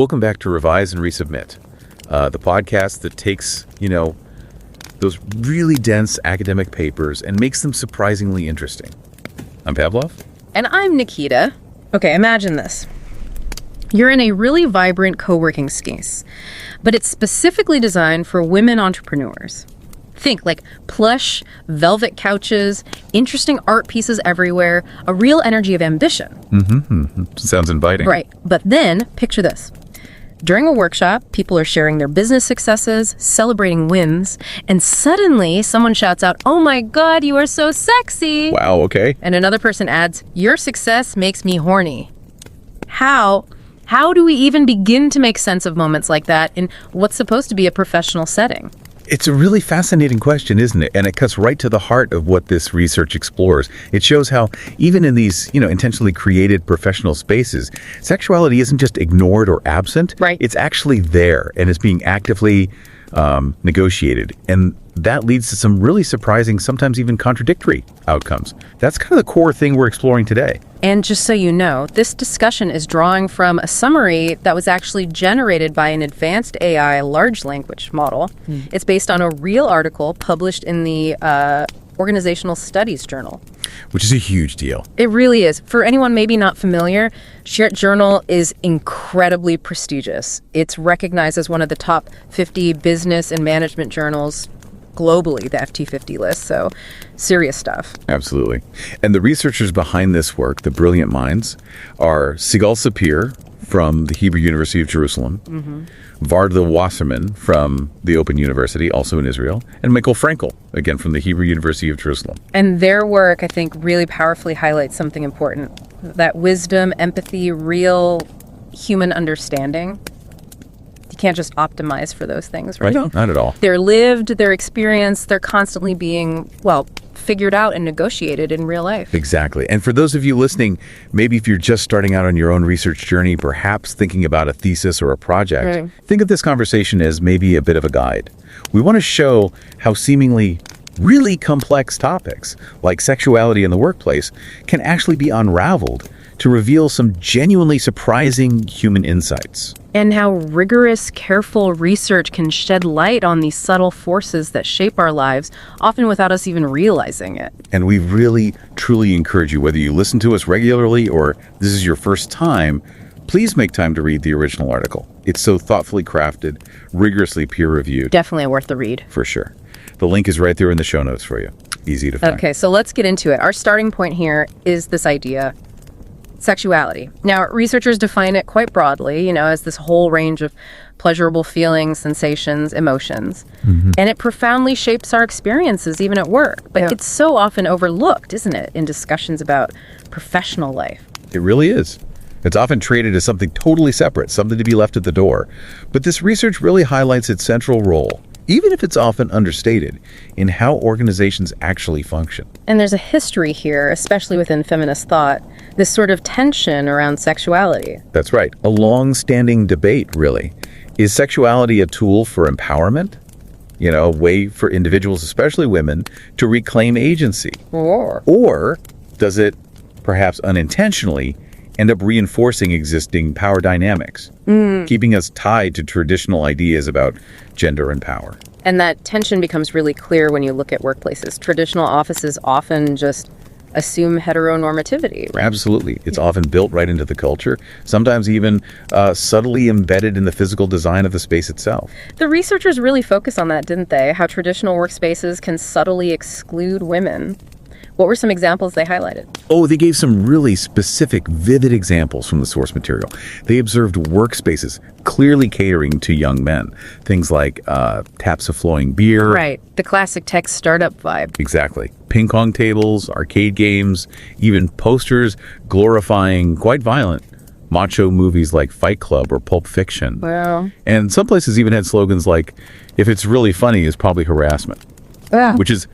Welcome back to Revise and Resubmit, the podcast that takes, those really dense academic papers and makes them surprisingly interesting. I'm Pavlov. And I'm Nikita. Okay, imagine this. You're in a really vibrant co-working space, but it's specifically designed for women entrepreneurs. Think like plush, velvet couches, interesting art pieces everywhere, a real energy of ambition. Sounds inviting. Right, but then picture this. During a workshop, people are sharing their business successes, celebrating wins, and suddenly someone shouts out, "Oh my God, you are so sexy!" Wow, okay. And another person adds, "Your success makes me horny." How do we even begin to make sense of moments like that in what's supposed to be a professional setting? It's a really fascinating question, isn't it? And it cuts right to the heart of what this research explores. It shows how even in these, intentionally created professional spaces, sexuality isn't just ignored or absent. Right. It's actually there and is being actively negotiated. And that leads to some really surprising, sometimes even contradictory outcomes. That's kind of the core thing we're exploring today. And just so you know, this discussion is drawing from a summary that was actually generated by an advanced AI large language model. It's based on a real article published in the Organizational Studies Journal. Which is a huge deal. It really is. For anyone maybe not familiar, Shared Journal is incredibly prestigious. It's recognized as one of the top 50 business and management journals globally, the FT50 list, so serious stuff. Absolutely. And the researchers behind this work, the brilliant minds, are Sigal Sapir from the Hebrew University of Jerusalem, Varda Wasserman from the Open University, also in Israel, and Michal Frenkel, again from the Hebrew University of Jerusalem. And their work, I think, really powerfully highlights something important, that wisdom, empathy, real human understanding. You can't just optimize for those things, right? No, not at all. They're lived, they're experienced, they're constantly being, figured out and negotiated in real life. Exactly. And for those of you listening, maybe if you're just starting out on your own research journey, perhaps thinking about a thesis or a project, think of this conversation as maybe a bit of a guide. We want to show how seemingly really complex topics like sexuality in the workplace can actually be unraveled to reveal some genuinely surprising human insights. And how rigorous, careful research can shed light on these subtle forces that shape our lives, often without us even realizing it. And we really, truly encourage you, whether you listen to us regularly or this is your first time, please make time to read the original article. It's so thoughtfully crafted, rigorously peer-reviewed. Definitely worth the read. For sure. The link is right there in the show notes for you. Easy to find. Okay, so let's get into it. Our starting point here is this idea: sexuality. Now, researchers define it quite broadly, as this whole range of pleasurable feelings, sensations, emotions. And it profoundly shapes our experiences, even at work. But it's so often overlooked, isn't it, in discussions about professional life? It really is. It's often treated as something totally separate, something to be left at the door. But this research really highlights its central role, even if it's often understated, in how organizations actually function. And there's a history here, especially within feminist thought, this sort of tension around sexuality. That's right. A long-standing debate, really. Is sexuality a tool for empowerment? A way for individuals, especially women, to reclaim agency? Or does it, perhaps unintentionally, end up reinforcing existing power dynamics, keeping us tied to traditional ideas about gender and power? And that tension becomes really clear when you look at workplaces. Traditional offices often just assume heteronormativity. Right? Absolutely. It's often built right into the culture, sometimes even subtly embedded in the physical design of the space itself. The researchers really focused on that, didn't they? How traditional workspaces can subtly exclude women. What were some examples they highlighted? Oh, they gave some really specific, vivid examples from the source material. They observed workspaces clearly catering to young men. Things like taps of flowing beer. Right, the classic tech startup vibe. Exactly. Ping pong tables, arcade games, even posters glorifying quite violent macho movies like Fight Club or Pulp Fiction. Wow. And some places even had slogans like, "If it's really funny, it's probably harassment." Which is,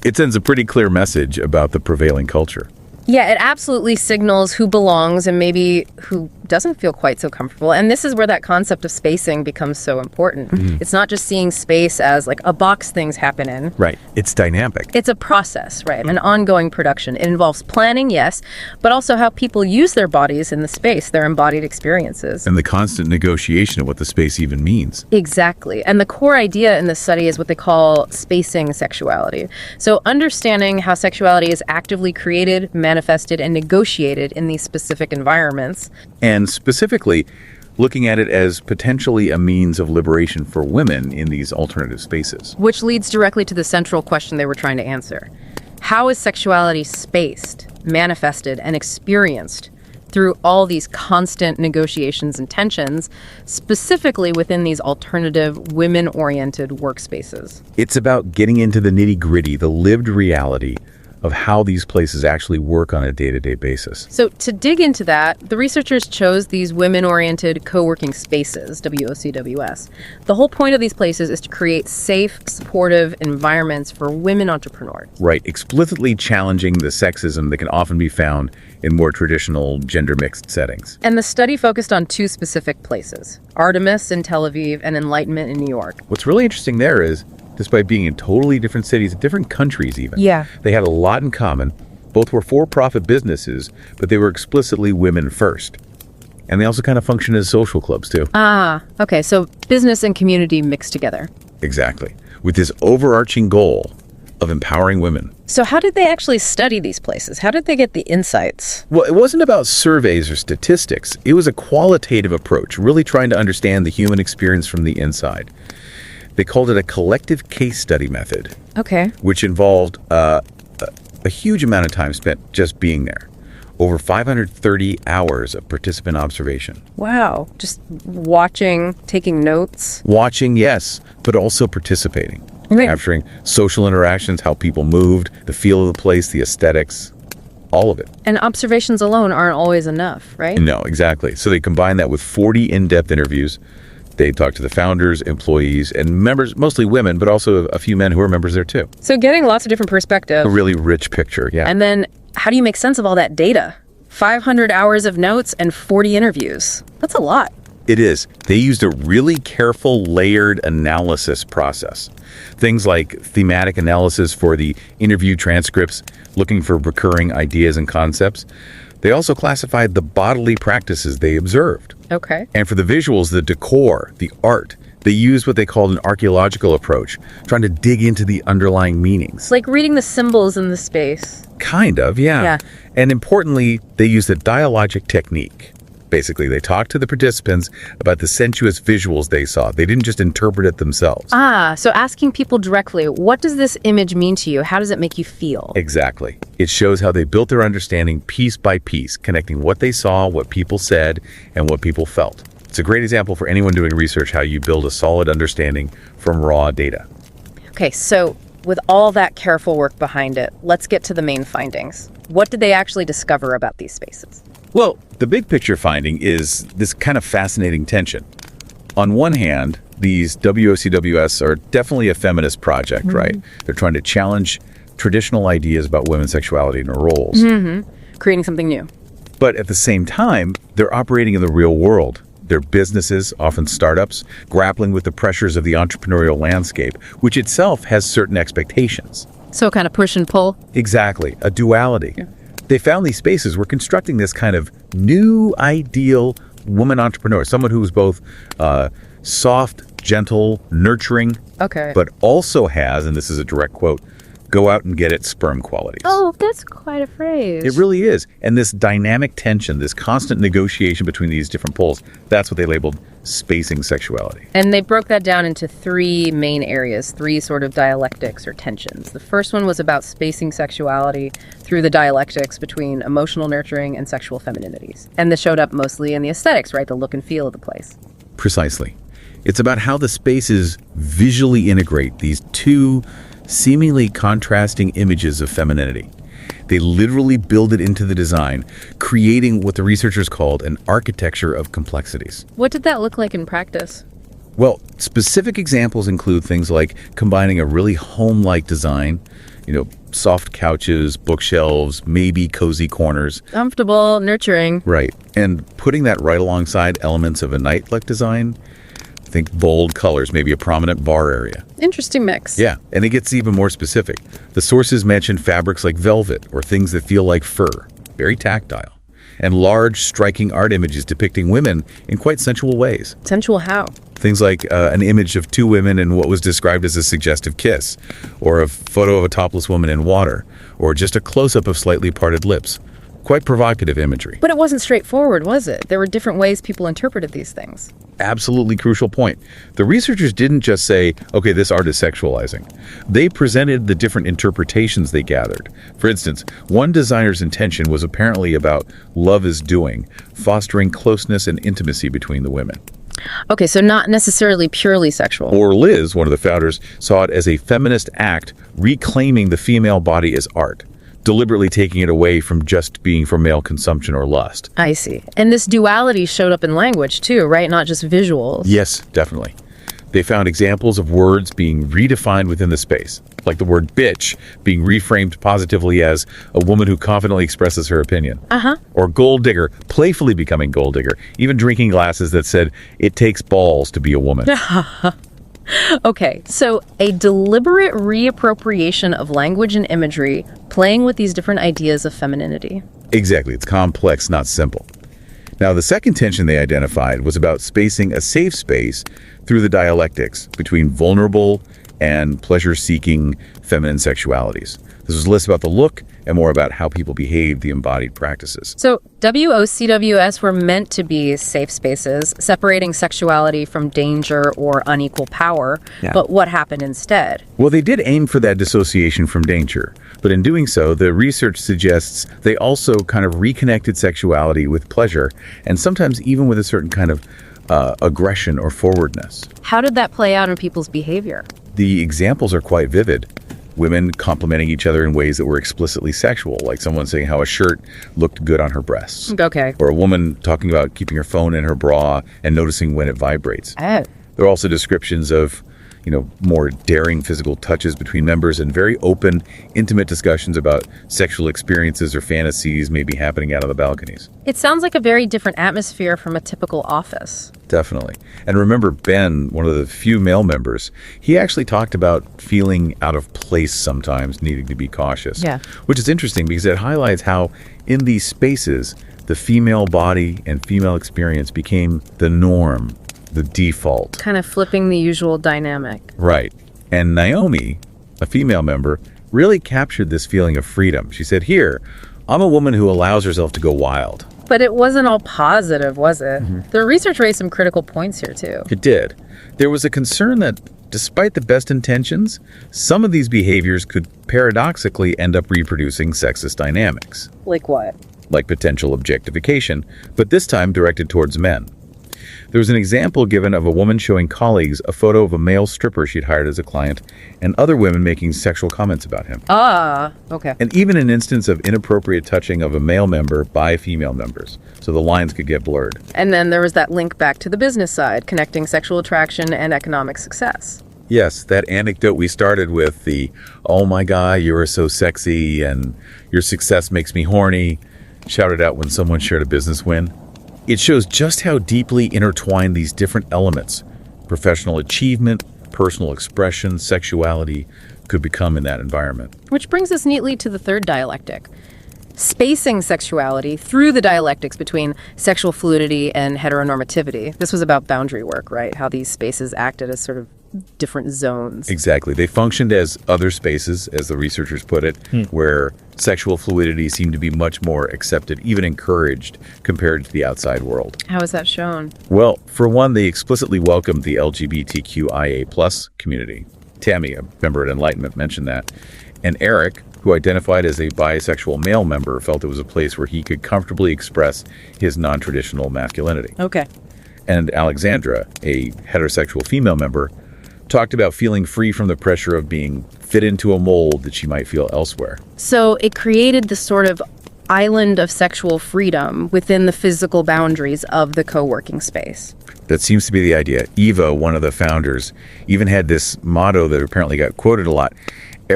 it sends a pretty clear message about the prevailing culture. Yeah, it absolutely signals who belongs and maybe who doesn't feel quite so comfortable. And this is where that concept of spacing becomes so important. It's not just seeing space as like a box things happen in. Right. It's dynamic. It's a process, right? An ongoing production. It involves planning, yes, but also how people use their bodies in the space, their embodied experiences. And the constant negotiation of what the space even means. Exactly. And the core idea in this study is what they call spacing sexuality. So understanding how sexuality is actively created, manifested, and negotiated in these specific environments. And specifically, looking at it as potentially a means of liberation for women in these alternative spaces. Which leads directly to the central question they were trying to answer. How is sexuality spaced, manifested, and experienced through all these constant negotiations and tensions, specifically within these alternative, women-oriented workspaces? It's about getting into the nitty-gritty, the lived reality of how these places actually work on a day-to-day basis. So to dig into that, the researchers chose these women-oriented co-working spaces, WOCWS. The whole point of these places is to create safe, supportive environments for women entrepreneurs. Right, explicitly challenging the sexism that can often be found in more traditional gender-mixed settings. And the study focused on two specific places, Artemis in Tel Aviv and Enlightenment in New York. What's really interesting there is, despite being in totally different cities, different countries even, they had a lot in common. Both were for-profit businesses, but they were explicitly women first. And they also kind of function as social clubs, too. Ah, okay, so business and community mixed together. Exactly. With this overarching goal of empowering women. So how did they actually study these places? How did they get the insights? Well, it wasn't about surveys or statistics. It was a qualitative approach, really trying to understand the human experience from the inside. They called it a collective case study method. Okay. Which involved a huge amount of time spent just being there. Over 530 hours of participant observation. Wow. Just watching, taking notes. Watching, yes, but also participating. Right. Capturing social interactions, how people moved, the feel of the place, the aesthetics, all of it. And observations alone aren't always enough, right? No, exactly. So they combined that with 40 in-depth interviews. They talked to the founders, employees, and members, mostly women, but also a few men who are members there too. So getting lots of different perspectives. A really rich picture, yeah. And then how do you make sense of all that data? 500 hours of notes and 40 interviews. That's a lot. It is. They used a really careful, layered analysis process. Things like thematic analysis for the interview transcripts, looking for recurring ideas and concepts. They also classified the bodily practices they observed. Okay. And for the visuals, the decor, the art, they used what they called an archaeological approach, trying to dig into the underlying meanings. It's like reading the symbols in the space. Kind of, yeah. And importantly, they used a dialogic technique. Basically, they talked to the participants about the sensuous visuals they saw. They didn't just interpret it themselves. Ah, so asking people directly, what does this image mean to you? How does it make you feel? Exactly. It shows how they built their understanding piece by piece, connecting what they saw, what people said, and what people felt. It's a great example for anyone doing research how you build a solid understanding from raw data. Okay, so with all that careful work behind it, let's get to the main findings. What did they actually discover about these spaces? Well, the big picture finding is this kind of fascinating tension. On one hand, these WOCWS are definitely a feminist project, right? They're trying to challenge traditional ideas about women's sexuality and roles. Creating something new. But at the same time, they're operating in the real world. They're businesses, often startups, grappling with the pressures of the entrepreneurial landscape, which itself has certain expectations. So kind of push and pull? Exactly, a duality. Yeah. They found these spaces were constructing this kind of new ideal woman entrepreneur, someone who's both soft, gentle, nurturing, but also has, and this is a direct quote, go out and get it sperm qualities. Oh, that's quite a phrase. It really is. And this dynamic tension, this constant negotiation between these different poles, that's what they labeled spacing sexuality. And they broke that down into three main areas, three sort of dialectics or tensions. The first one was about spacing sexuality through the dialectics between emotional nurturing and sexual femininities. And this showed up mostly in the aesthetics, right? The look and feel of the place. Precisely. It's about how the spaces visually integrate these two seemingly contrasting images of femininity. They literally build it into the design, creating what the researchers called an architecture of complexities. What did that look like in practice? Well, specific examples include things like combining a really home-like design, soft couches, bookshelves, maybe cozy corners. Comfortable, nurturing. Right. And putting that right alongside elements of a nightlife design, think bold colors, maybe a prominent bar area. Interesting mix. Yeah, and it gets even more specific. The sources mention fabrics like velvet or things that feel like fur, very tactile, and large, striking art images depicting women in quite sensual ways. Sensual how? Things like an image of two women in what was described as a suggestive kiss, or a photo of a topless woman in water, or just a close-up of slightly parted lips. Quite provocative imagery. But it wasn't straightforward, was it? There were different ways people interpreted these things. Absolutely crucial point. The researchers didn't just say, okay, this art is sexualizing. They presented the different interpretations they gathered. For instance, one designer's intention was apparently about love is doing, fostering closeness and intimacy between the women. Okay, so not necessarily purely sexual. Or Liz, one of the founders, saw it as a feminist act reclaiming the female body as art, deliberately taking it away from just being for male consumption or lust. I see. And this duality showed up in language too, right? Not just visuals. Yes, definitely. They found examples of words being redefined within the space, like the word bitch being reframed positively as a woman who confidently expresses her opinion. Or gold digger playfully becoming gold digger, even drinking glasses that said, it takes balls to be a woman. Okay, so a deliberate reappropriation of language and imagery, playing with these different ideas of femininity. Exactly. It's complex, not simple. Now, the second tension they identified was about spacing a safe space through the dialectics between vulnerable and pleasure-seeking feminine sexualities. This was less about the look and more about how people behave, the embodied practices. So WOCWS were meant to be safe spaces, separating sexuality from danger or unequal power. Yeah. But what happened instead? Well, they did aim for that dissociation from danger. But in doing so, the research suggests they also kind of reconnected sexuality with pleasure, and sometimes even with a certain kind of aggression or forwardness. How did that play out in people's behavior? The examples are quite vivid. Women complimenting each other in ways that were explicitly sexual, like someone saying how a shirt looked good on her breasts. Okay. Or a woman talking about keeping her phone in her bra and noticing when it vibrates. Oh. There are also descriptions of, more daring physical touches between members and very open, intimate discussions about sexual experiences or fantasies maybe happening out on the balconies. It sounds like a very different atmosphere from a typical office. Definitely. And remember Ben, one of the few male members, he actually talked about feeling out of place sometimes, needing to be cautious. Yeah. Which is interesting because it highlights how in these spaces, the female body and female experience became the norm, the default. Kind of flipping the usual dynamic. Right. And Naomi, a female member, really captured this feeling of freedom. She said, here, I'm a woman who allows herself to go wild. But it wasn't all positive, was it? Mm-hmm. The research raised some critical points here, too. It did. There was a concern that, despite the best intentions, some of these behaviors could paradoxically end up reproducing sexist dynamics. Like what? Like potential objectification, but this time directed towards men. There was an example given of a woman showing colleagues a photo of a male stripper she'd hired as a client, and other women making sexual comments about him. Okay. And even an instance of inappropriate touching of a male member by female members, so the lines could get blurred. And then there was that link back to the business side, connecting sexual attraction and economic success. Yes, that anecdote we started with, the, oh my God, you are so sexy, and your success makes me horny, shouted out when someone shared a business win. It shows just how deeply intertwined these different elements, professional achievement, personal expression, sexuality, could become in that environment. Which brings us neatly to the third dialectic. Spacing sexuality through the dialectics between sexual fluidity and heteronormativity. This was about boundary work, right? How these spaces acted as sort of different zones. Exactly. They functioned as other spaces, as the researchers put it, where sexual fluidity seemed to be much more accepted, even encouraged, compared to the outside world. How is that shown? Well, for one, they explicitly welcomed the LGBTQIA+ community. Tammy, a member at Enlightenment, mentioned that. And Eric, who identified as a bisexual male member, felt it was a place where he could comfortably express his non-traditional masculinity. Okay. And Alexandra, a heterosexual female member, talked about feeling free from the pressure of being fit into a mold that she might feel elsewhere. So it created this sort of island of sexual freedom within the physical boundaries of the co-working space. That seems to be the idea. Eva, one of the founders, even had this motto that apparently got quoted a lot.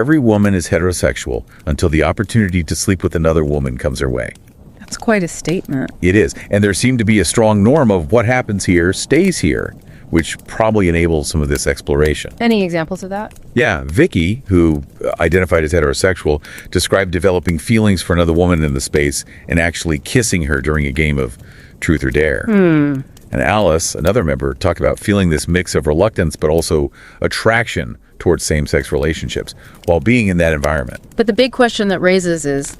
every woman is heterosexual until the opportunity to sleep with another woman comes her way. That's quite a statement. It is. And there seemed to be a strong norm of what happens here stays here, which probably enables some of this exploration. Any examples of that? Yeah, Vicky, who identified as heterosexual, described developing feelings for another woman in the space and actually kissing her during a game of truth or dare. And Alice, another member, talked about feeling this mix of reluctance but also attraction towards same-sex relationships while being in that environment. But the big question that raises is,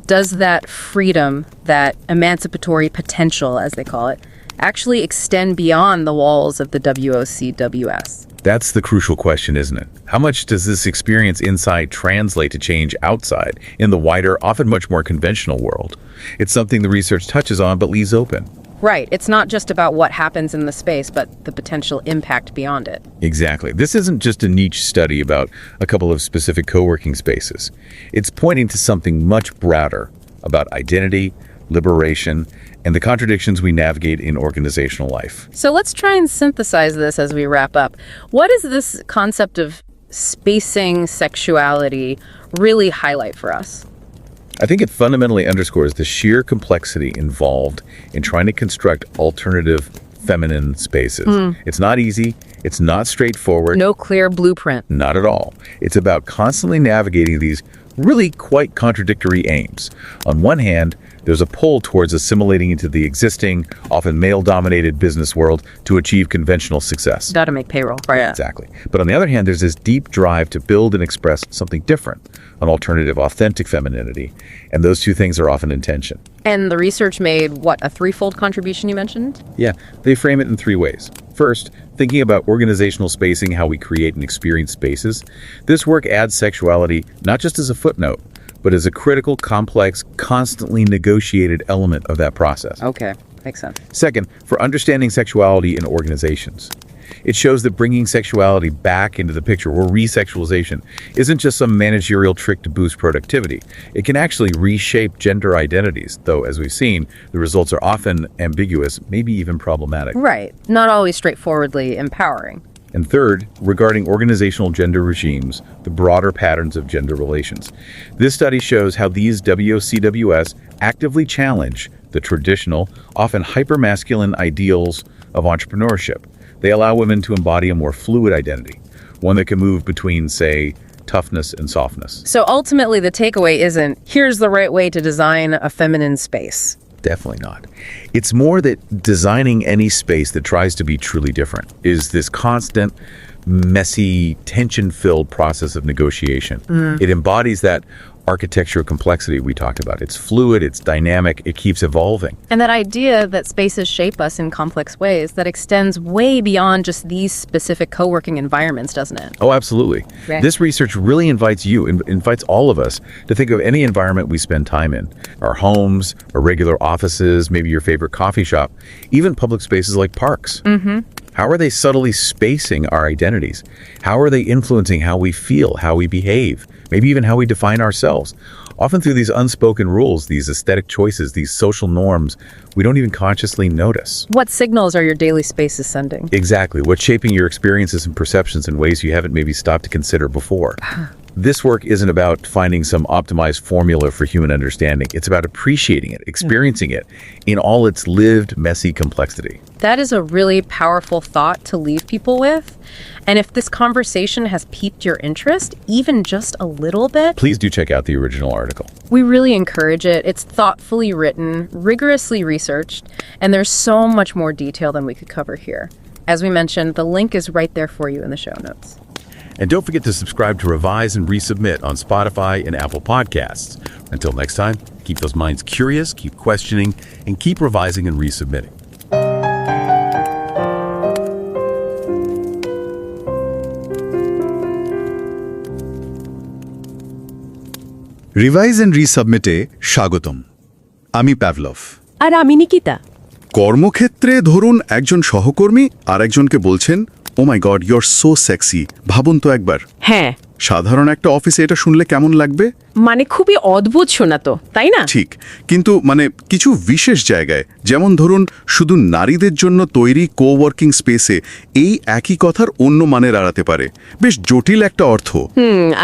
does that freedom, that emancipatory potential, as they call it, actually extend beyond the walls of the WOCWS? That's the crucial question, isn't it? How much does this experience inside translate to change outside in the wider, often much more conventional world? It's something the research touches on but leaves open. Right. It's not just about what happens in the space, but the potential impact beyond it. Exactly. This isn't just a niche study about a couple of specific co-working spaces. It's pointing to something much broader about identity, liberation, and the contradictions we navigate in organizational life. So let's try and synthesize this as we wrap up. What does this concept of spacing sexuality really highlight for us? I think it fundamentally underscores the sheer complexity involved in trying to construct alternative feminine spaces. It's not easy. It's not straightforward. No clear blueprint. Not at all. It's about constantly navigating these really quite contradictory aims. On one hand, there's a pull towards assimilating into the existing, often male-dominated business world to achieve conventional success. Got to make payroll. Right. Exactly. But on the other hand, there's this deep drive to build and express something different, an alternative, authentic femininity. And those two things are often in tension. And the research made, what, a threefold contribution you mentioned? Yeah, they frame it in three ways. First, thinking about organizational spacing, how we create and experience spaces. This work adds sexuality not just as a footnote, but as a critical, complex, constantly negotiated element of that process. Okay, makes sense. Second, for understanding sexuality in organizations. It shows that bringing sexuality back into the picture, or resexualization, isn't just some managerial trick to boost productivity. It can actually reshape gender identities, though, as we've seen, the results are often ambiguous, maybe even problematic. Right. Not always straightforwardly empowering. And third, regarding organizational gender regimes, the broader patterns of gender relations. This study shows how these WOCWS actively challenge the traditional, often hypermasculine ideals of entrepreneurship. They allow women to embody a more fluid identity, one that can move between, say, toughness and softness. So ultimately, the takeaway isn't, here's the right way to design a feminine space. Definitely not. It's more that designing any space that tries to be truly different is this constant, messy, tension-filled process of negotiation. It embodies that architecture complexity we talked about. It's fluid, it's dynamic, it keeps evolving. And that idea that spaces shape us in complex ways that extends way beyond just these specific co-working environments, doesn't it? Oh, absolutely. Right. This research really invites you, invites all of us to think of any environment we spend time in. Our homes, our regular offices, maybe your favorite coffee shop, even public spaces like parks. How are they subtly spacing our identities? How are they influencing how we feel, how we behave, maybe even how we define ourselves? Often through these unspoken rules, these aesthetic choices, these social norms, we don't even consciously notice. What signals are your daily spaces sending? Exactly. What's shaping your experiences and perceptions in ways you haven't maybe stopped to consider before? This work isn't about finding some optimized formula for human understanding. It's about appreciating it, experiencing it in all its lived, messy complexity. That is a really powerful thought to leave people with. And if this conversation has piqued your interest, even just a little bit, Please do check out the original article. we really encourage it. It's thoughtfully written, rigorously researched, and there's so much more detail than we could cover here. As we mentioned, the link is right there for you in the show notes. And don't forget to subscribe to Revise and Resubmit on Spotify and Apple Podcasts. Until next time, keep those minds curious, keep questioning, and keep revising and resubmitting. Revise and রিসাবমিটে স্বাগতম। আমি Pavlov. আর আমি নিকিতা। কর্মক্ষেত্রে ধরুন একজন সহকর্মী আর একজনকে বলছেন, oh my god, you are so sexy, ভাবুন তো একবার। হ্যাঁ, সাধারণ একটা অফিসে এটা শুনলে কেমন লাগবে? মানে খুবই অদ্ভুত শোনাতো, তাই না? ঠিক, কিন্তু মানে কিছু বিশেষ জায়গায়, যেমন ধরুন শুধু নারীদের জন্য তৈরি কোওয়ার্কিং স্পেসে এই একই কথার অন্য মানের এড়াতে পারে। বেশ জটিল একটা অর্থ।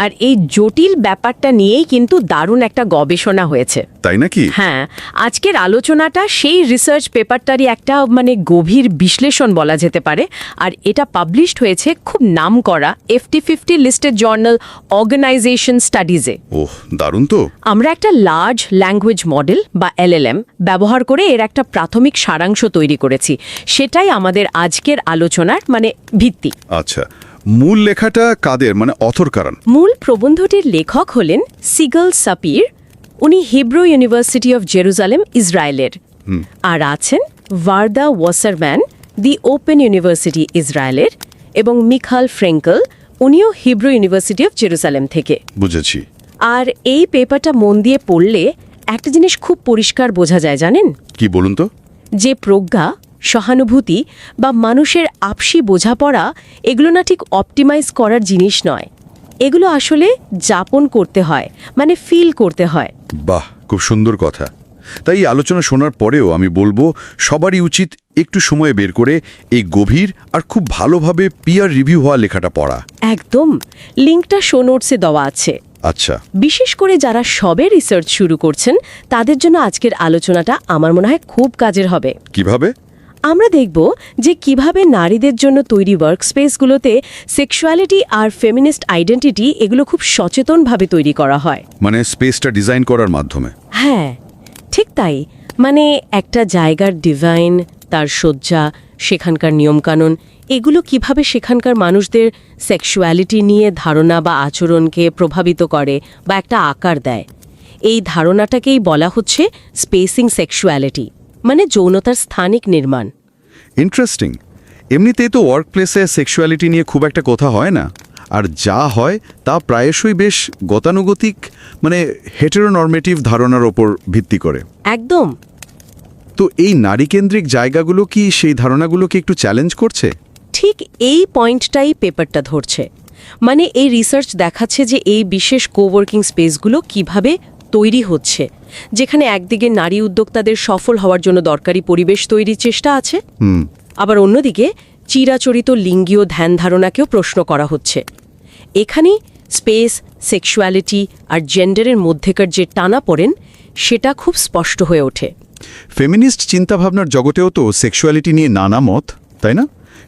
আর এই জটিল ব্যাপারটা নিয়েই কিন্তু দারুণ একটা গবেষণা হয়েছে, তাই নাকি? হ্যাঁ, আজকের আলোচনাটা সেই রিসার্চ পেপারটারই একটা মানে গভীর বিশ্লেষণ বলা যেতে পারে। আর এটা পাবলিশড হয়েছে খুব নামকরা FT50 লিস্টেড জার্নাল অর্গানাইজেশন স্টাডিজে। ওহ, দারুণ তো। আমরা একটা লার্জ ল্যাঙ্গুয়েজ মডেল বা LLM ব্যবহার করে এর একটা প্রাথমিক সারাংশ তৈরি করেছি। সেটাই আমাদের আজকের আলোচনার মানে ভিত্তি। আচ্ছা, মূল লেখাটা কাদের, মানে অথর কারণ? মূল প্রবন্ধটির লেখক হলেন সিগল সাপির। উনি হিব্রু ইউনিভার্সিটি অফ জেরুজালেম, ইসরায়েলের। আর আছেন ভার্দা ওয়াসারম্যান, দি ওপেন ইউনিভার্সিটি, ইসরায়েলের। এবং মিখাল ফ্রেঙ্কল, উনিও হিব্রু ইউনিভার্সিটি অফ জেরুজালেম থেকে। বুঝেছি। আর এই পেপারটা মন দিয়ে পড়লে একটা জিনিস খুব পরিষ্কার বোঝা যায়, জানেন? কি বলুন তো? যে প্রজ্ঞা, সহানুভূতি বা মানুষের আপসি বোঝাপড়া, এগুলো না ঠিক অপটিমাইজ করার জিনিস নয়। এগুলো আসলে যাপন করতে হয়, মানে ফিল করতে হয়। বাহ, খুব সুন্দর কথা। তাই এই আলোচনা শোনার পরেও আমি বলবো সবারই উচিত একটু সময় বের করে এই গভীর আর খুব ভালোভাবে পিয়ার রিভিউ হওয়া লেখাটা পড়া। একদম, লিঙ্কটা শো নোটসে দেওয়া আছে। আচ্ছা, বিশেষ করে যারা সবে রিসার্চ শুরু করছেন তাদের জন্য আজকের আলোচনাটা আমার মনে হয় খুব কাজের হবে। কিভাবে? আমরা দেখব যে কিভাবে নারীদের জন্য তৈরি ওয়ার্কস্পেসগুলোতে সেক্সুয়ালিটি আর ফেমিনিস্ট আইডেন্টিটি এগুলো খুব সচেতনভাবে তৈরি করা হয়। মানে স্পেসটা ডিজাইন করার মাধ্যমে? হ্যাঁ, ঠিক তাই। মানে একটা জায়গার ডিজাইন, তার সজ্জা, সেখানকার নিয়মকানুন, এগুলো কিভাবে সেখানকার মানুষদের সেক্সুয়ালিটি নিয়ে ধারণা বা আচরণকে প্রভাবিত করে বা একটা আকার দেয়। এই ধারণাটাকেই বলা হচ্ছে স্পেসিং সেক্সুয়ালিটি, মানে যৌনতার স্থানিক নির্মাণ। ইন্টারেস্টিং। এমনিতেই তো ওয়ার্ক প্লেসে সেক্সুয়ালিটি নিয়ে খুব একটা কথা হয় না, আর যা হয় তা প্রায়শই বেশ গতানুগতিক, মানে হেটেরোনর্মেটিভ ধারণার ওপর ভিত্তি করে। একদম। তো এই নারীকেন্দ্রিক জায়গাগুলো কি সেই ধারণাগুলোকে একটু চ্যালেঞ্জ করছে? ঠিক এই পয়েন্টটাই পেপারটা ধরছে। মানে এই রিসার্চ দেখাচ্ছে যে এই বিশেষ কোওয়ার্কিং স্পেসগুলো কিভাবে তৈরি হচ্ছে, যেখানে একদিকে নারী উদ্যোক্তাদের সফল হওয়ার জন্য দরকারি পরিবেশ তৈরির চেষ্টা আছে, আবার অন্যদিকে চিরাচরিত লিঙ্গীয় ধ্যান ধারণাকেও প্রশ্ন করা হচ্ছে। এখানেই স্পেস, সেক্সুয়ালিটি আর জেন্ডারের মধ্যেকার যে টানাপোড়েন, সেটা খুব স্পষ্ট হয়ে ওঠে। ফেমিনিস্ট চিন্তাভাবনার জগতেও তো সেক্সুয়ালিটি নিয়ে নানা মত, তাই না?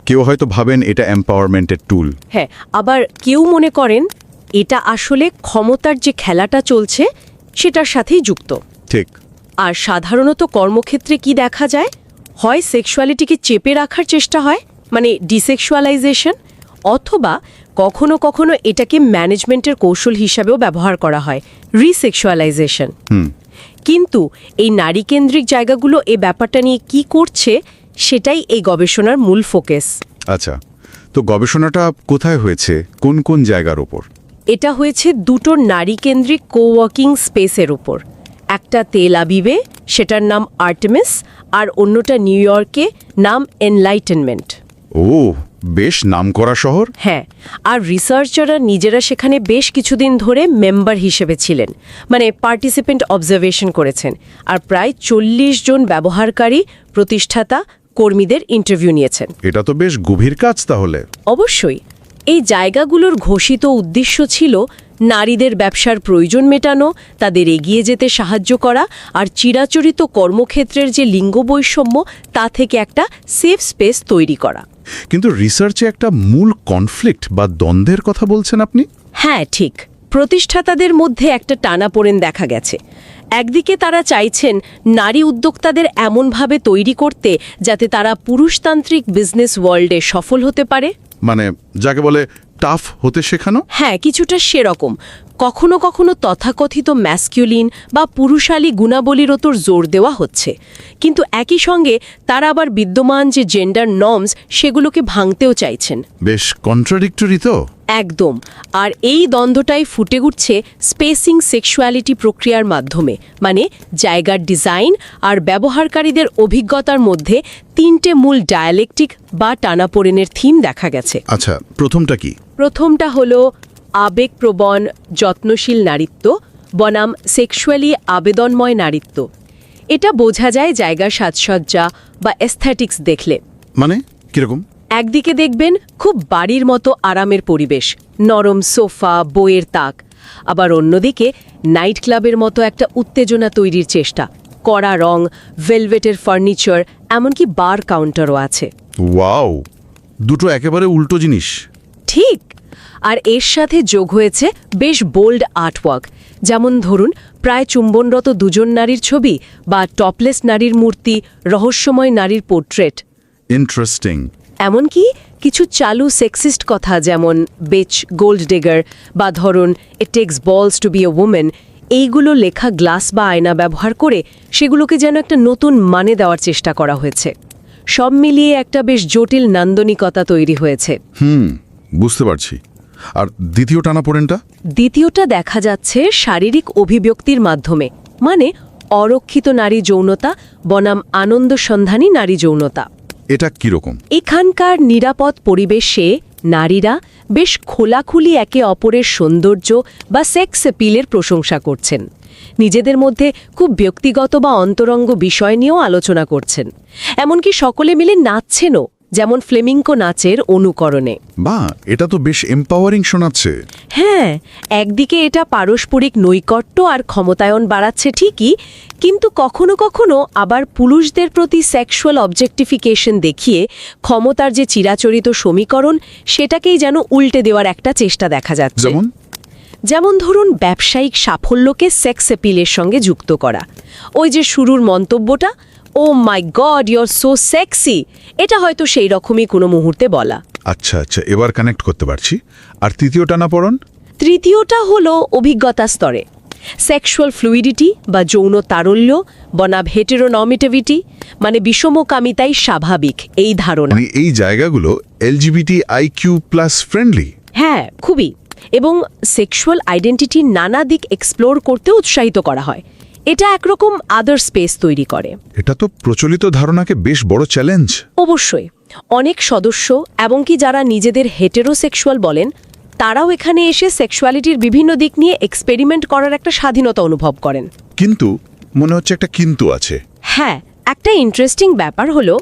কেউ হয়তো ভাবেন এটা এম্পাওয়ারমেন্টের টুল। হ্যাঁ, আবার কেউ মনে করেন এটা আসলে ক্ষমতার যে খেলাটা চলছে সেটার সাথেই যুক্ত। ঠিক। আর সাধারণত কর্মক্ষেত্রে কি দেখা যায়, হয় সেক্সুয়ালিটিকে চেপে রাখার চেষ্টা হয়, মানে ডিসেক্সুয়ালাইজেশন, অথবা কখনো কখনো এটাকে ম্যানেজমেন্টের কৌশল হিসাবেও ব্যবহার করা হয়, রিসেক্সুয়ালাইজেশন। কিন্তু এই নারীকেন্দ্রিক জায়গাগুলো এই ব্যাপারটা নিয়ে কি করছে, সেটাই এই গবেষণার মূল ফোকাস। আচ্ছা, তো গবেষণাটা কোথায় হয়েছে, কোন কোন জায়গার ওপর? এটা হয়েছে দুটো নারীকেন্দ্রিক কোওয়ার্কিং স্পেসের উপর। একটা তেল আবিবে, সেটার নাম আর্টেমিস, আর অন্যটা নিউ ইয়র্কে, নাম এনলাইটেনমেন্ট। ও, বেশ নামকরা শহর। হ্যাঁ, আর রিসার্চাররা নিজেরা সেখানে বেশ কিছুদিন ধরে মেম্বার হিসেবে ছিলেন, মানে পার্টিসিপেন্ট অবজারভেশন করেছেন, আর প্রায় 40 জন ব্যবহারকারী, প্রতিষ্ঠাতা, কর্মীদের ইন্টারভিউ নিয়েছেন। এটা তো বেশ গভীর কাজ তাহলে। অবশ্যই। এই জায়গাগুলোর ঘোষিত উদ্দেশ্য ছিল নারীদের ব্যবসার প্রয়োজন মেটানো, তাদের এগিয়ে যেতে সাহায্য করা, আর চিরাচরিত কর্মক্ষেত্রের যে লিঙ্গ বৈষম্য তা থেকে একটা সেফ স্পেস তৈরি করা। কিন্তু রিসার্চে একটা মূল কনফ্লিক্ট বা দ্বন্দ্বের কথা বলছেন আপনি? হ্যাঁ, ঠিক। প্রতিষ্ঠাতাদের মধ্যে একটা টানাপোড়েন দেখা গেছে। একদিকে তারা চাইছেন নারী উদ্যোক্তাদের এমনভাবে তৈরি করতে যাতে তারা পুরুষতান্ত্রিক বিজনেস ওয়ার্ল্ডে সফল হতে পারে, মানে যাকে বলে টাফ হতে শেখানো। হ্যাঁ, কিছুটা সেরকম। কখনো কখনো তথাকথিত ম্যাসকিউলিন বা পুরুষালী গুণাবলীর ওপর জোর দেওয়া হচ্ছে, কিন্তু একই সঙ্গে তারা আবার বিদ্যমান যে জেন্ডার নর্মস সেগুলোকে ভাঙতেও চাইছেন। বেশ কন্ট্রাডিক্টরি তো। একদম। আর এই দ্বন্দ্বটাই ফুটে উঠছে স্পেসিং সেক্সুয়ালিটি প্রক্রিয়ার মাধ্যমে, মানে জায়গার ডিজাইন আর ব্যবহারকারীদের অভিজ্ঞতার মধ্যে 3টে মূল ডায়ালেকটিক বা টানাপোড়েনের থিম দেখা গেছে। আচ্ছা, প্রথমটা কি? প্রথমটা হলো আবেগপ্রবণ যত্নশীল নারীত্ব, বনাম সেক্সুয়ালি আবেদনময় নারীত্ব। এটা বোঝা যায় জায়গার সাজসজ্জা বা এস্থেটিক্স দেখলে। মানে কিরকম? একদিকে দেখবেন খুব বাড়ির মতো আরামের পরিবেশ, নরম সোফা, বইয়ের তাক। আবার অন্যদিকে নাইট ক্লাবের মতো একটা উত্তেজনা তৈরির চেষ্টা, কড়া রং, ভেলভেটের ফার্নিচার, এমনকি বার কাউন্টারও আছে। ওয়াও, দুটো একেবারে উল্টো জিনিস। ঠিক। আর এর সাথে যোগ হয়েছে বেশ বোল্ড আর্টওয়ার্ক, যেমন ধরুন প্রায় চুম্বনরত দুজন নারীর ছবি বা টপলেস নারীর মূর্তি, রহস্যময় নারীর পোর্ট্রেট। ইন্টারেস্টিং। এমনকি কিছু চালু সেক্সিস্ট কথা, যেমন বেচ গোল্ড ডিগার বা ধরুন ইট টেক্স বলস টু বি এ ওমেন, এইগুলো লেখা গ্লাস বা আয়না ব্যবহার করে সেগুলোকে যেন একটা নতুন মানে দেওয়ার চেষ্টা করা হয়েছে। সব মিলিয়ে একটা বেশ জটিল নান্দনিকতা তৈরি হয়েছে। বুঝতে পারছি। আর দ্বিতীয় টানাপোড়েনটা? দ্বিতীয়টা দেখা যাচ্ছে শারীরিক অভিব্যক্তির মাধ্যমে, মানে অরক্ষিত নারী যৌনতা বনাম আনন্দ সন্ধানী নারী যৌনতা। এটা কিরকম? এখানকার নিরাপদ পরিবেশে নারীরা বেশ খোলাখুলি একে অপরের সৌন্দর্য বা সেক্স অ্যাপিলের প্রশংসা করছেন, নিজেদের মধ্যে খুব ব্যক্তিগত বা অন্তরঙ্গ বিষয় নিয়েও আলোচনা করছেন, এমনকি সকলে মিলে নাচছেনও, যেমন ফ্লেমিঙ্কো নাচের অনুকরণে। বাহ, এটা তো বেশ এম্পাওয়ারিং শোনাচ্ছে। হ্যাঁ, একদিকে এটা পারস্পরিক নৈকট্য আর ক্ষমতায়ন বাড়াচ্ছে ঠিকই, কিন্তু কখনো কখনো আবার পুরুষদের প্রতি সেক্সুয়াল অবজেক্টিফিকেশন দেখিয়ে ক্ষমতার যে চিরাচরিত সমীকরণ, সেটাকেই যেন উল্টে দেওয়ার একটা চেষ্টা দেখা যাচ্ছে। যেমন ধরুন ব্যবসায়িক সাফল্যকে সেক্স অ্যাপিলের সঙ্গে যুক্ত করা। ওই যে শুরুর মন্তব্যটা, ও my god your so sexy, এটা হয়তো সেই রকমই কোনো মুহূর্তে বলা। আচ্ছা আচ্ছা, এবার কানেক্ট করতে পারছি। আর তৃতীয় টানাপোড়েন? তৃতীয়টা হলো অভিজ্ঞতা স্তরে। সেক্সুয়াল ফ্লুইডিটি বা যৌন তারল্য বনাম হেটেরোনর্মেটিভিটি, মানে বিষমকামিতাই স্বাভাবিক, এই ধারণা। মানে এই জায়গাগুলো LGBTIQ+ ফ্রেন্ডলি। হ্যাঁ, খুবই। এবং সেক্সুয়াল আইডেন্টিটির নানা দিক এক্সপ্লোর করতে উৎসাহিত করা হয়। এটা একরকম আদার স্পেস তৈরি করে। এটা তো প্রচলিত ধারণাকে বেশ বড় চ্যালেঞ্জ। অবশ্যই। অনেক সদস্য এমনকি যারা নিজেদের হেটেরোসেক্সুয়াল বলেন, তারাও এখানে এসে সেক্সুয়ালিটির বিভিন্ন দিক নিয়ে এক্সপেরিমেন্ট করার একটা স্বাধীনতা অনুভব করেন। কিন্তু মনে হচ্ছে একটা কিন্তু আছে। হ্যাঁ, একটা ইন্টারেস্টিং ব্যাপার হলো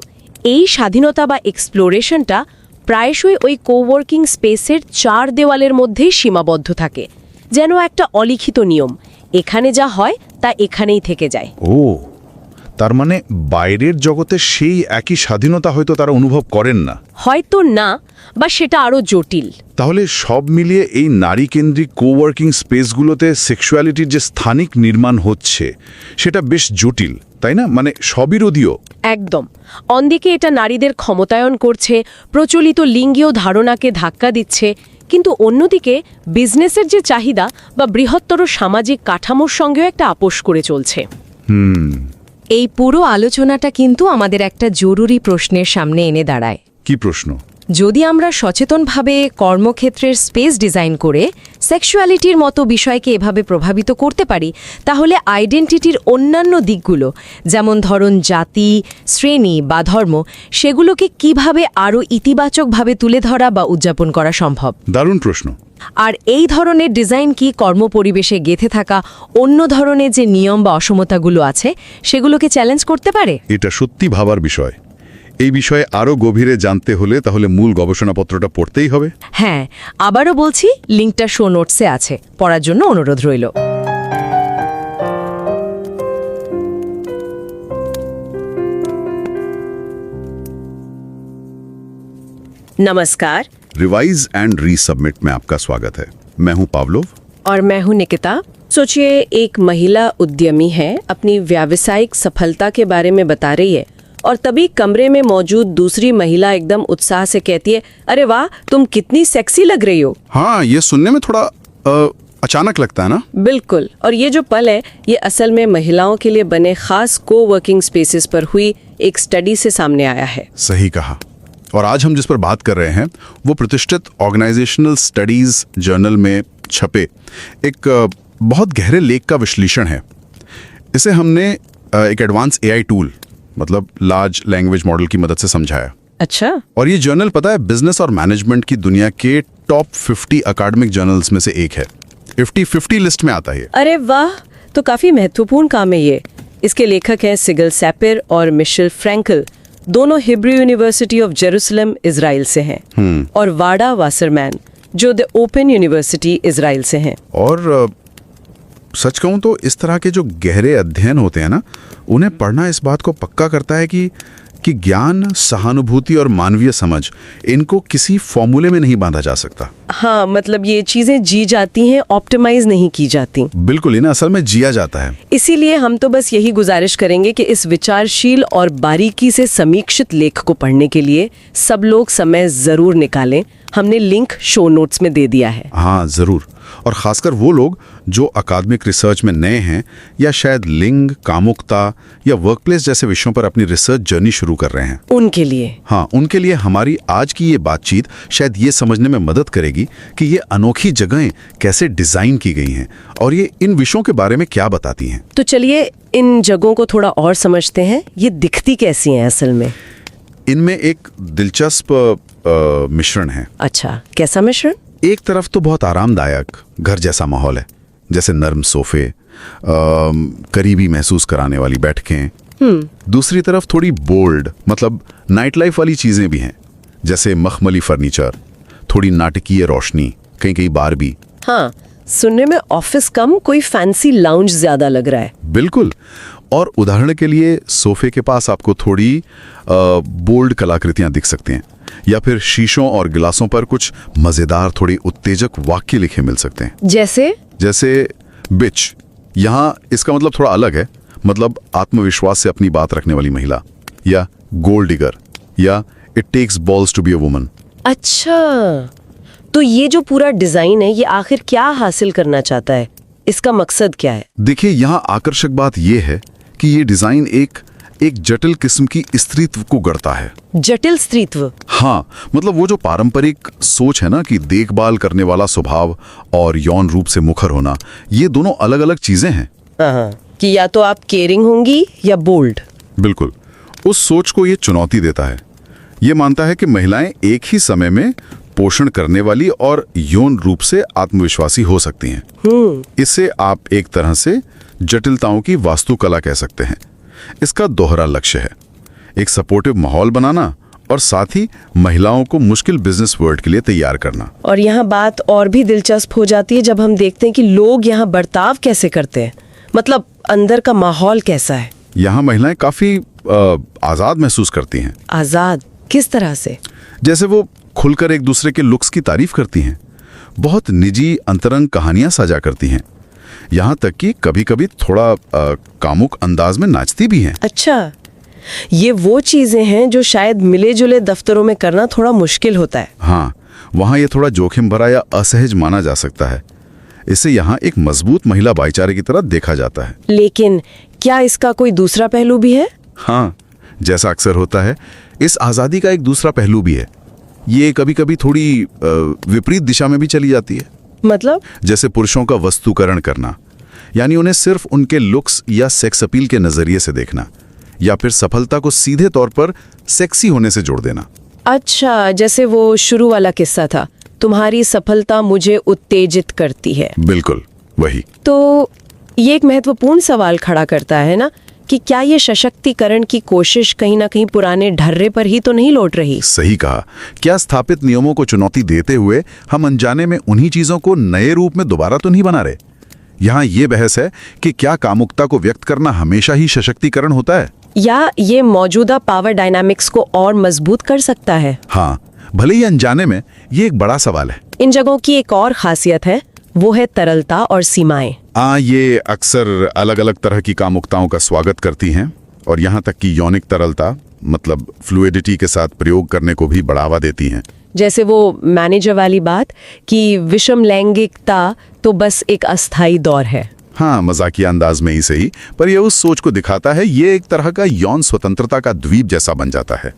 এই স্বাধীনতা বা এক্সপ্লোরেশনটা প্রায়শই ওই কোওয়ার্কিং স্পেসের চার দেওয়ালের মধ্যেই সীমাবদ্ধ থাকে, যেন একটা অলিখিত নিয়ম, এখানে যা হয় তা এখানেই থেকে যায়। ও, তার মানে বাইরের জগতে সেই একই স্বাধীনতা হয়তো তারা অনুভব করেন না। হয়তো না, বা সেটা আরও জটিল। তাহলে সব মিলিয়ে এই নারী কেন্দ্রিক কোওয়ার্কিং স্পেসগুলোতে সেক্সুয়ালিটির যে স্থানিক নির্মাণ হচ্ছে সেটা বেশ জটিল, তাই না? মানে সবিরোধীও। একদম। অন্যদিকে এটা নারীদের ক্ষমতায়ন করছে, প্রচলিত লিঙ্গীয় ধারণাকে ধাক্কা দিচ্ছে, কিন্তু অন্যদিকে বিজনেসের যে চাহিদা বা বৃহত্তর সামাজিক কাঠামোর সঙ্গেও একটা আপোষ করে চলছে। এই পুরো আলোচনাটা কিন্তু আমাদের একটা জরুরি প্রশ্নের সামনে এনে দাঁড়ায়। কি প্রশ্ন? যদি আমরা সচেতনভাবে কর্মক্ষেত্রের স্পেস ডিজাইন করে সেক্সুয়ালিটির মতো বিষয়কে এভাবে প্রভাবিত করতে পারি, তাহলে আইডেন্টিটির অন্যান্য দিকগুলো, যেমন ধরুন জাতি, শ্রেণী বা ধর্ম, সেগুলোকে কিভাবে আরও ইতিবাচকভাবে তুলে ধরা বা উদযাপন করা সম্ভব? দারুণ প্রশ্ন। আর এই ধরনের ডিজাইন কি কর্মপরিবেশে গেঁথে থাকা অন্য ধরনের যে নিয়ম বা অসমতাগুলো আছে সেগুলোকে চ্যালেঞ্জ করতে পারে? এটা সত্যি ভাবার বিষয়। এই বিষয়ে আরও গভীরে জানতে হলে তাহলে মূল গবেষণাপত্রটা পড়তেই হবে। হ্যাঁ, আবারও বলছি, লিঙ্কটা শো নোটসে আছে, পড়ার জন্য অনুরোধ রইল। नमस्कार। रिवाइज एंड रीसबमिट में आपका स्वागत है। मैं हूं पावलोव और मैं हूं निकिता। सोचिए, एक महिला उद्यमी है, अपनी व्यावसायिक सफलता के बारे में बता रही है, और तभी कमरे में मौजूद दूसरी महिला एकदम उत्साह से कहती है, अरे वाह, तुम कितनी सेक्सी लग रही हो। हाँ, ये सुनने में थोड़ा अचानक लगता है ना? बिल्कुल। और ये जो पल है, ये असल में महिलाओं के लिए बने खास को-वर्किंग स्पेसेस पर हुई एक स्टडी से सामने आया है। सही कहा। और आज हम जिस पर बात कर रहे हैं वो प्रतिष्ठित ऑर्गेनाइजेशनल स्टडीज जर्नल में छपे एक बहुत गहरे लेख का विश्लेषण है। इसे हमने एक एडवांस AI टूल, मतलब लार्ज लैंग्वेज मॉडल की मदद से समझाया। अच्छा। और ये जर्नल, पता है, बिजनेस और मैनेजमेंट की दुनिया के टॉप 50 अकाडमिक जर्नल्स में से एक है। FT50 लिस्ट में आता है। अरे वाह, तो काफी महत्वपूर्ण काम है ये। इसके लेखक हैं सिगल सैपिर और मिशेल फ्रैंकल, दोनों Hebrew university of Jerusalem Israel से हैं, और वार्डा वासरमैन जो द ओपन यूनिवर्सिटी इजराइल से हैं। और सच कहूं तो इस तरह के जो गहरे अध्ययन होते हैं ना, उन्हें पढ़ना इस बात को पक्का करता है कि ज्ञान, सहानुभूति और मानवीय समझ, इनको किसी फॉर्मूले में नहीं बांधा जा सकता। हाँ, मतलब ये चीजें जी जाती हैं, ऑप्टिमाइज नहीं की जाती। बिल्कुल, इन्हें असल में जिया जाता है। इसीलिए हम तो बस यही गुजारिश करेंगे कि इस विचारशील और बारीकी से समीक्षित लेख को पढ़ने के लिए सब लोग समय जरूर निकालें। हमने लिंक शो नोट्स में दे दिया है। हाँ जरूर, और खासकर वो लोग जो अकादमिक रिसर्च में नए हैं या शायद लिंग, कामुकता या वर्कप्लेस जैसे विषयों पर अपनी रिसर्च जर्नी शुरू कर रहे हैं, उनके लिए। हाँ, उनके लिए हमारी आज की ये बातचीत शायद ये समझने में मदद करेगी कि ये अनोखी जगहें कैसे डिजाइन की गई हैं और ये इन विषयों के बारे में क्या बताती हैं। तो चलिए इन जगहों को थोड़ा और समझते हैं। ये दिखती कैसी हैं असल में? इनमें एक दिलचस्प मिश्रण है। अच्छा, कैसा मिश्रण? एक तरफ तो बहुत आरामदायक घर जैसा माहौल है, जैसे नर्म सोफे, करीबी महसूस कराने वाली बैठकें। दूसरी तरफ थोड़ी बोल्ड, मतलब नाइट लाइफ वाली चीजें भी हैं, जैसे मखमली फर्नीचर, थोड़ी नाटकीय रोशनी, कहीं कहीं बार भी। हाँ, सुनने में ऑफिस कम कोई फैंसी लाउंज ज्यादा लग रहा है। बिल्कुल। और उदाहरण के लिए सोफे के पास आपको थोड़ी बोल्ड कलाकृतियां दिख सकती हैं, या फिर शीशों और गिलासों पर कुछ मजेदार, थोड़ी उत्तेजक वाक्य लिखे मिल सकते हैं। जैसे बिच, यहाँ इसका मतलब थोड़ा अलग है, मतलब आत्मविश्वास से अपनी बात रखने वाली महिला, या गोल्ड डिगर, या it takes balls to be a woman. अच्छा, तो ये जो पूरा डिजाइन है, ये आखिर क्या हासिल करना चाहता है? इसका मकसद क्या है? देखिए, यहाँ आकर्षक बात यह है कि ये डिजाइन एक जटिल किस्म की स्त्रीत्व को गढ़ता है। जटिल स्त्रीत्व? हाँ, मतलब वो जो पारंपरिक सोच है ना कि देखभाल करने वाला स्वभाव और यौन रूप से मुखर होना, ये दोनों अलग अलग चीजें हैं। कि या तो आप केयरिंग होंगी या बोल्ड। बिल्कुल, उस सोच को ये चुनौती देता है। ये मानता है कि महिलाएं एक ही समय में पोषण करने वाली और यौन रूप से आत्मविश्वासी हो सकती हैं। इससे आप एक तरह से जटिलताओं की वास्तुकला कह सकते हैं। इसका दोहरा लक्ष्य है, एक सपोर्टिव माहौल बनाना और साथ ही महिलाओं को मुश्किल बिजनेस वर्ल्ड के लिए तैयार करना। और यहाँ बात और भी दिलचस्प हो जाती है जब हम देखते हैं कि लोग यहाँ बर्ताव कैसे करते हैं, मतलब अंदर का माहौल कैसा है। यहाँ महिलाएं काफी आजाद महसूस करती हैं। आजाद किस तरह से? जैसे वो खुलकर एक दूसरे के लुक्स की तारीफ करती हैं, बहुत निजी अंतरंग कहानियां साझा करती हैं, यहाँ तक कि कभी-कभी थोड़ा कामुक अंदाज में नाचती भी हैं। अच्छा, ये वो चीजें हैं जो शायद मिले जुले दफ्तरों में करना थोड़ा मुश्किल होता है। हाँ, वहाँ ये थोड़ा जोखिम भरा या असहज माना जा सकता है। इसे यहाँ एक मजबूत महिला भाईचारे की तरह देखा जाता है। लेकिन क्या इसका कोई दूसरा पहलू भी है? हाँ, जैसा अक्सर होता है, इस आज़ादी का एक दूसरा पहलू भी है। ये कभी-कभी थोड़ी विपरीत दिशा में भी चली जाती है। मतलब? जैसे पुरुषों का वस्तुकरण करना, यानी उन्हें सिर्फ उनके लुक्स या सेक्स अपील के नजरिए से देखना, या फिर सफलता को सीधे तौर पर सेक्सी होने से जोड़ देना। अच्छा, जैसे वो शुरू वाला किस्सा था, तुम्हारी सफलता मुझे उत्तेजित करती है। बिल्कुल वही। तो ये एक महत्वपूर्ण सवाल खड़ा करता है ना कि क्या ये सशक्तिकरण की कोशिश कहीं ना कहीं पुराने ढर्रे पर ही तो नहीं लौट रही? सही कहा। क्या स्थापित नियमों को चुनौती देते हुए हम अनजाने में उन्हीं चीजों को नए रूप में दोबारा तो नहीं बना रहे? यहाँ ये बहस है कि क्या कामुकता को व्यक्त करना हमेशा ही सशक्तिकरण होता है, या ये मौजूदा पावर डायनामिक्स को और मजबूत कर सकता है? हाँ, भले ही अनजाने में, ये एक बड़ा सवाल है। इन जगहों की एक और खासियत है, वो है तरलता और सीमाएं। ये अक्सर अलग अलग तरह की कामुकताओं का स्वागत करती हैं, और यहाँ तक कि यौनिक तरलता, मतलब फ्लूइडिटी के साथ प्रयोग करने को भी बढ़ावा देती हैं। जैसे वो मैनेजर वाली बात कि विषम लैंगिकता तो बस एक अस्थायी दौर है। हाँ, मजाकिया अंदाज में ही सही, पर यह उस सोच को दिखाता है। ये एक तरह का यौन स्वतंत्रता का द्वीप जैसा बन जाता है।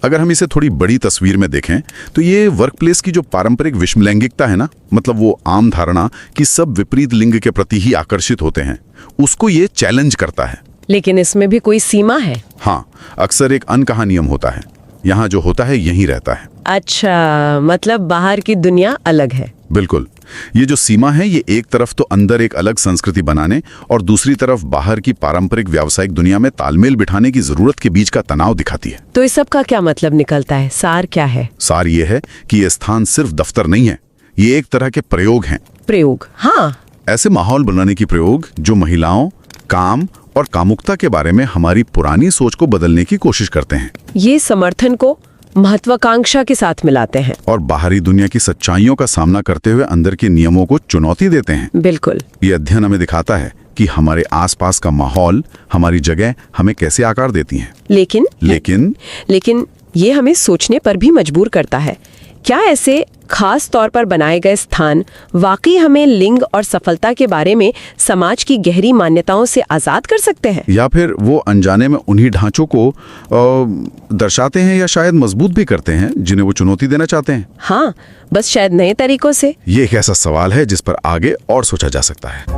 अगर हम इसे थोड़ी बड़ी तस्वीर में देखें तो ये वर्कप्लेस की जो पारंपरिक विषम लैंगिकता है ना, मतलब वो आम धारणा कि सब विपरीत लिंग के प्रति ही आकर्षित होते हैं, उसको ये चैलेंज करता है। लेकिन इसमें भी कोई सीमा है? हाँ, अक्सर एक अनकहा नियम होता है। यहाँ जो होता है यही रहता है। अच्छा, मतलब बाहर की दुनिया अलग है। बिल्कुल। ये जो सीमा है ये एक तरफ तो अंदर एक अलग संस्कृति बनाने और दूसरी तरफ बाहर की पारंपरिक व्यावसायिक दुनिया में तालमेल बिठाने की जरूरत के बीच का तनाव दिखाती है। तो इस सब का क्या मतलब निकलता है? सार क्या है? सार ये है कि ये स्थान सिर्फ दफ्तर नहीं है, ये एक तरह के प्रयोग हैं। प्रयोग, हाँ। ऐसे माहौल बनाने की प्रयोग जो महिलाओं, काम और कामुकता के बारे में हमारी पुरानी सोच को बदलने की कोशिश करते हैं। ये समर्थन को महत्वाकांक्षा के साथ मिलाते हैं और बाहरी दुनिया की सच्चाइयों का सामना करते हुए अंदर के नियमों को चुनौती देते हैं। बिल्कुल। ये अध्ययन हमें दिखाता है कि हमारे आसपास का माहौल, हमारी जगह हमें कैसे आकार देती हैं। लेकिन ये हमें सोचने पर भी मजबूर करता है। क्या ऐसे खास तौर पर बनाए गए स्थान वाकई हमें लिंग और सफलता के बारे में समाज की गहरी मान्यताओं से आजाद कर सकते हैं, या फिर वो अनजाने में उन्हीं ढांचों को दर्शाते हैं या शायद मजबूत भी करते हैं जिन्हें वो चुनौती देना चाहते हैं? हाँ, बस शायद नए तरीकों से। ये एक ऐसा सवाल है जिस पर आगे और सोचा जा सकता है।